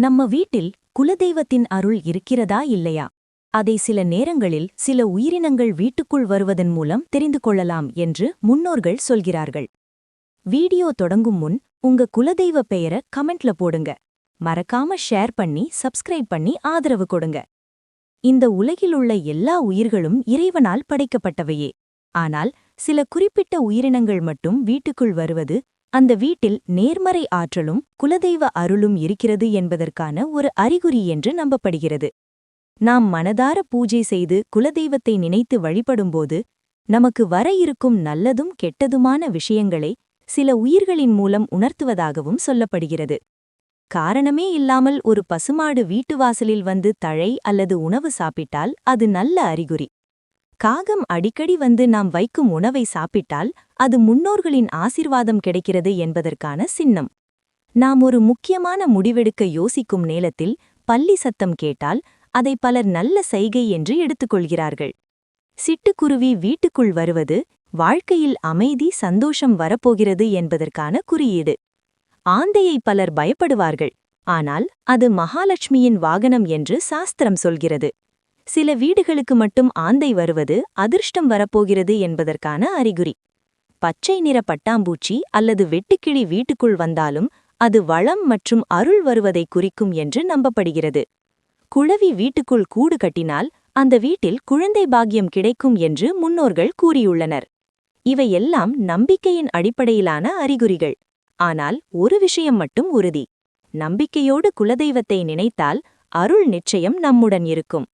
நம்ம வீட்டில் குலதெய்வத்தின் அருள் இருக்கிறதா இல்லையா? அதை சில நேரங்களில் சில உயிரினங்கள் வீட்டுக்குள் வருவதன் மூலம் தெரிந்து கொள்ளலாம் என்று முன்னோர்கள் சொல்கிறார்கள். வீடியோ தொடங்கும் முன் உங்க குலதெய்வ பெயரை கமெண்ட்ல போடுங்க. மறக்காம ஷேர் பண்ணி சப்ஸ்கிரைப் பண்ணி ஆதரவு கொடுங்க. இந்த உலகிலுள்ள எல்லா உயிர்களும் இறைவனால் படைக்கப்பட்டவையே. ஆனால் சில குறிப்பிட்ட உயிரினங்கள் மட்டும் வீட்டுக்குள் வருவது அந்த வீட்டில் நேர்மறை ஆற்றலும் குலதெய்வ அருளும் இருக்கிறது என்பதற்கான ஒரு அறிகுறி என்று நம்பப்படுகிறது. நாம் மனதார பூஜை செய்து குலதெய்வத்தை நினைத்து வழிபடும்போது நமக்கு வர இருக்கும் நல்லதும் கெட்டதுமான விஷயங்களை சில உயிர்களின் மூலம் உணர்த்துவதாகவும் சொல்லப்படுகிறது. காரணமே இல்லாமல் ஒரு பசுமாடு வீட்டு வாசலில் வந்து தழை அல்லது உணவு சாப்பிட்டால் அது நல்ல அறிகுறி. காகம் அடிக்கடி வந்து நாம் வைக்கும் உணவை சாப்பிட்டால் அது முன்னோர்களின் ஆசிர்வாதம் கிடைக்கிறது என்பதற்கான சின்னம். நாம் ஒரு முக்கியமான முடிவெடுக்க யோசிக்கும் நேரத்தில் பல்லி சத்தம் கேட்டால் அதை பலர் நல்ல செய்கை என்று எடுத்துக்கொள்கிறார்கள். சிட்டுக்குருவி வீட்டுக்குள் வருவது வாழ்க்கையில் அமைதி சந்தோஷம் வரப்போகிறது என்பதற்கான குறியீடு. ஆந்தையை பலர் பயப்படுவார்கள், ஆனால் அது மகாலட்சுமியின் வாகனம் என்று சாஸ்திரம் சொல்கிறது. சில வீடுகளுக்கு மட்டும் ஆந்தை வருவது அதிர்ஷ்டம் வரப்போகிறது என்பதற்கான அறிகுறி. பச்சை நிற பட்டாம்பூச்சி அல்லது வெட்டுக்கிளி வீட்டுக்குள் வந்தாலும் அது வளம் மற்றும் அருள் வருவதை குறிக்கும் என்று நம்பப்படுகிறது. குளவி வீட்டுக்குள் கூடு கட்டினால் அந்த வீட்டில் குழந்தை பாக்கியம் கிடைக்கும் என்று முன்னோர்கள் கூறியுள்ளனர். இவையெல்லாம் நம்பிக்கையின் அடிப்படையிலான அறிகுறிகள். ஆனால் ஒரு விஷயம் மட்டும் உறுதி: நம்பிக்கையோடு குலதெய்வத்தை நினைத்தால் அருள் நிச்சயம் நம்முடன் இருக்கும்.